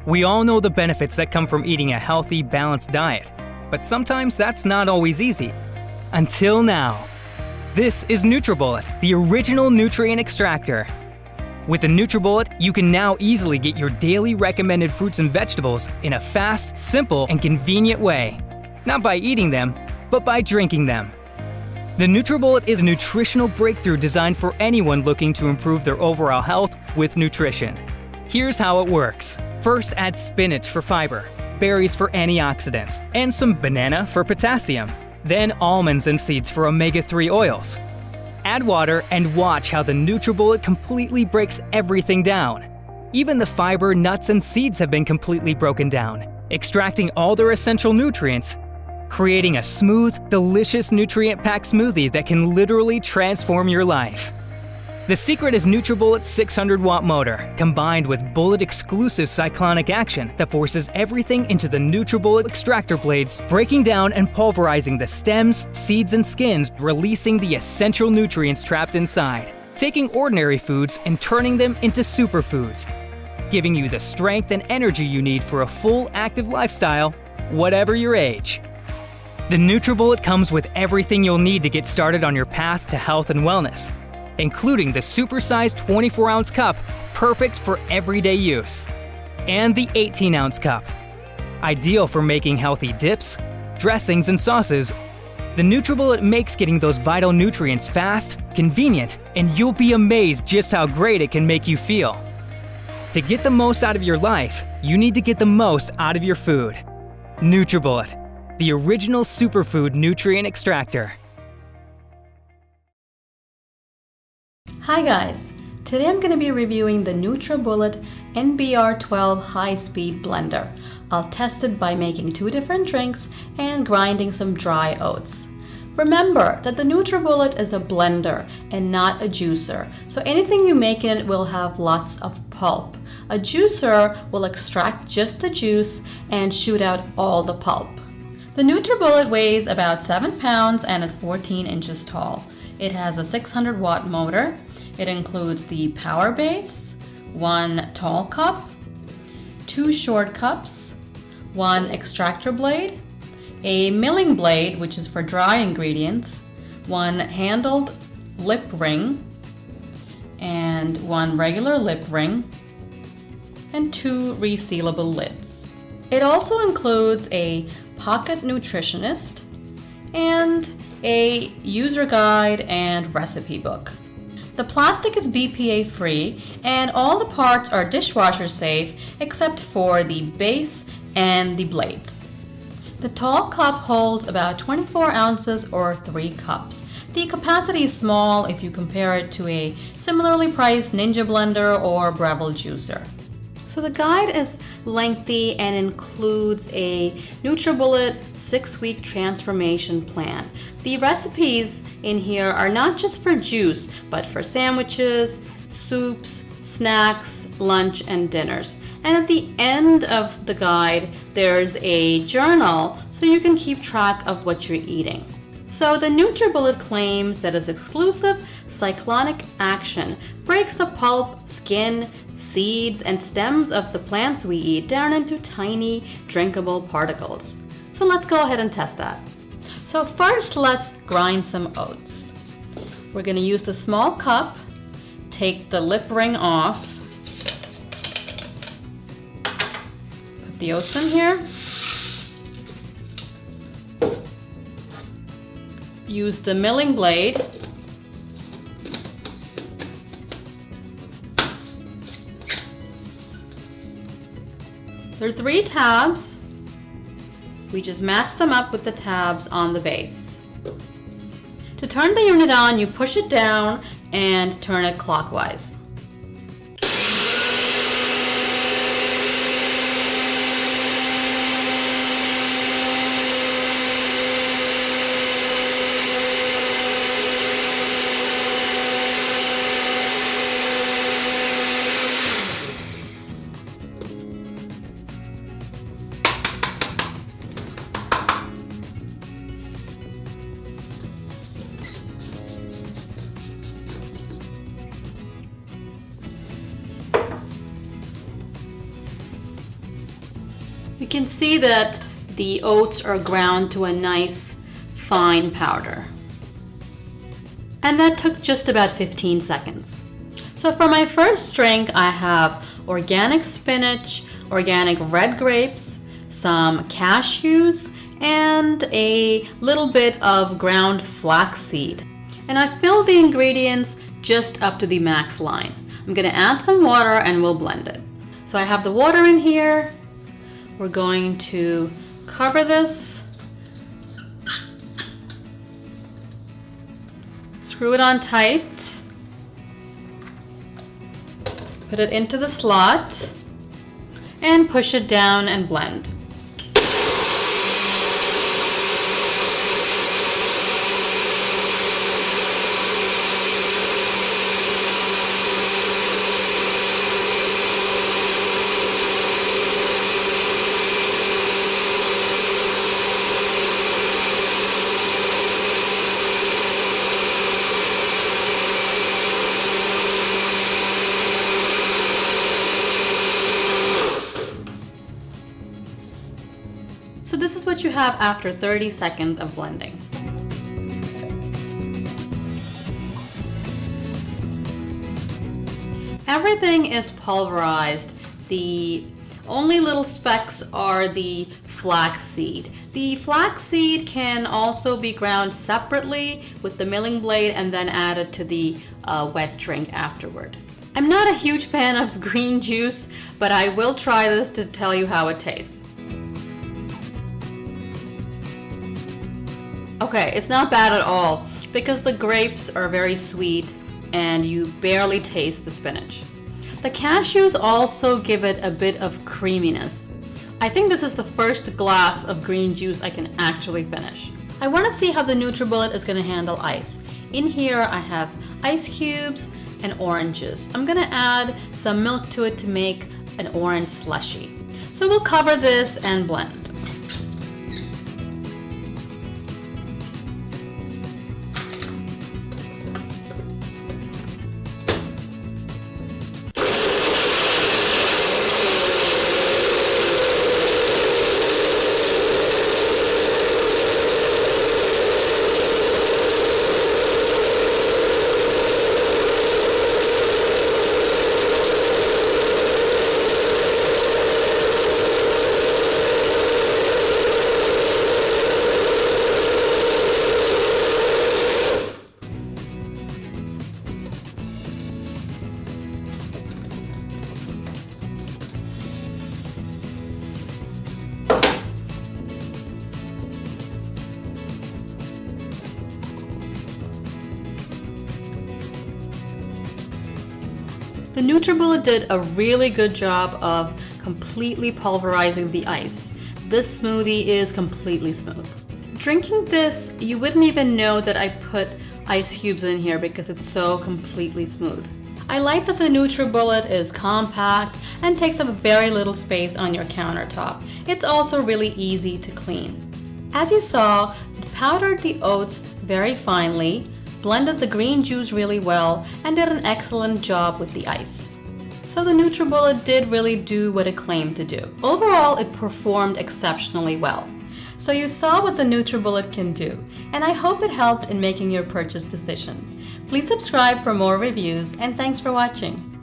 We all know the benefits that come from eating a healthy, balanced diet, but sometimes that's not always easy. Until now. This is NutriBullet, the original nutrient extractor. With the NutriBullet, you can now easily get your daily recommended fruits and vegetables in a fast, simple, and convenient way. Not by eating them, but by drinking them. The NutriBullet is a nutritional breakthrough designed for anyone looking to improve their overall health with nutrition. Here's how it works. First, add spinach for fiber, berries for antioxidants, and some banana for potassium. Then almonds and seeds for omega-3 oils. Add water and watch how the NutriBullet completely breaks everything down. Even the fiber, nuts, and seeds have been completely broken down, extracting all their essential nutrients, creating a smooth, delicious nutrient-packed smoothie that can literally transform your life. The secret is NutriBullet's 600-watt motor, combined with bullet-exclusive cyclonic action that forces everything into the NutriBullet extractor blades, breaking down and pulverizing the stems, seeds, and skins, releasing the essential nutrients trapped inside, taking ordinary foods and turning them into superfoods, giving you the strength and energy you need for a full, active lifestyle, whatever your age. The NutriBullet comes with everything you'll need to get started on your path to health and wellness, including the supersized 24-ounce cup, perfect for everyday use, and the 18-ounce cup, ideal for making healthy dips, dressings, and sauces. The NutriBullet makes getting those vital nutrients fast, convenient, and you'll be amazed just how great it can make you feel. To get the most out of your life, you need to get the most out of your food. NutriBullet, the original superfood nutrient extractor. Hi guys! Today I'm going to be reviewing the NutriBullet NBR-12 high-speed blender. I'll test it by making 2 different drinks and grinding some dry oats. Remember that the NutriBullet is a blender and not a juicer, so anything you make in it will have lots of pulp. A juicer will extract just the juice and shoot out all the pulp. The NutriBullet weighs about 7 pounds and is 14 inches tall. It has a 600-watt motor. It includes the power base, 1 tall cup, 2 short cups, 1 extractor blade, a milling blade, which is for dry ingredients, 1 handled lip ring, and 1 regular lip ring, and 2 resealable lids. It also includes a pocket nutritionist and a user guide and recipe book. The plastic is BPA free and all the parts are dishwasher safe except for the base and the blades. The tall cup holds about 24 ounces or 3 cups. The capacity is small if you compare it to a similarly priced Ninja blender or Breville juicer. So the guide is lengthy and includes a NutriBullet 6-week transformation plan. The recipes in here are not just for juice, but for sandwiches, soups, snacks, lunch, and dinners. And at the end of the guide, there's a journal so you can keep track of what you're eating. So the NutriBullet claims that its exclusive cyclonic action breaks the pulp, skin, seeds, and stems of the plants we eat down into tiny, drinkable particles. So let's go ahead and test that. So first, let's grind some oats. We're going to use the small cup, take the lip ring off, put the oats in here, use the milling blade, there are 3 tabs. We just match them up with the tabs on the base. To turn the unit on, you push it down and turn it clockwise. You can see that the oats are ground to a nice fine powder. And that took just about 15 seconds. So for my first drink, I have organic spinach, organic red grapes, some cashews, and a little bit of ground flaxseed. And I filled the ingredients just up to the max line. I'm gonna add some water and we'll blend it. So I have the water in here. We're going to cover this, screw it on tight, put it into the slot, and push it down and blend. So this is what you have after 30 seconds of blending. Everything is pulverized. The only little specks are the flaxseed. The flaxseed can also be ground separately with the milling blade and then added to the wet drink afterward. I'm not a huge fan of green juice, but I will try this to tell you how it tastes. Okay, it's not bad at all because the grapes are very sweet and you barely taste the spinach. The cashews also give it a bit of creaminess. I think this is the first glass of green juice I can actually finish. I want to see how the NutriBullet is going to handle ice. In here I have ice cubes and oranges. I'm going to add some milk to it to make an orange slushy. So we'll cover this and blend. The NutriBullet did a really good job of completely pulverizing the ice. This smoothie is completely smooth. Drinking this, you wouldn't even know that I put ice cubes in here because it's so completely smooth. I like that the NutriBullet is compact and takes up very little space on your countertop. It's also really easy to clean. As you saw, it powdered the oats very finely, blended the green juice really well, and did an excellent job with the ice. So the NutriBullet did really do what it claimed to do. Overall, it performed exceptionally well. So you saw what the NutriBullet can do, and I hope it helped in making your purchase decision. Please subscribe for more reviews, and thanks for watching.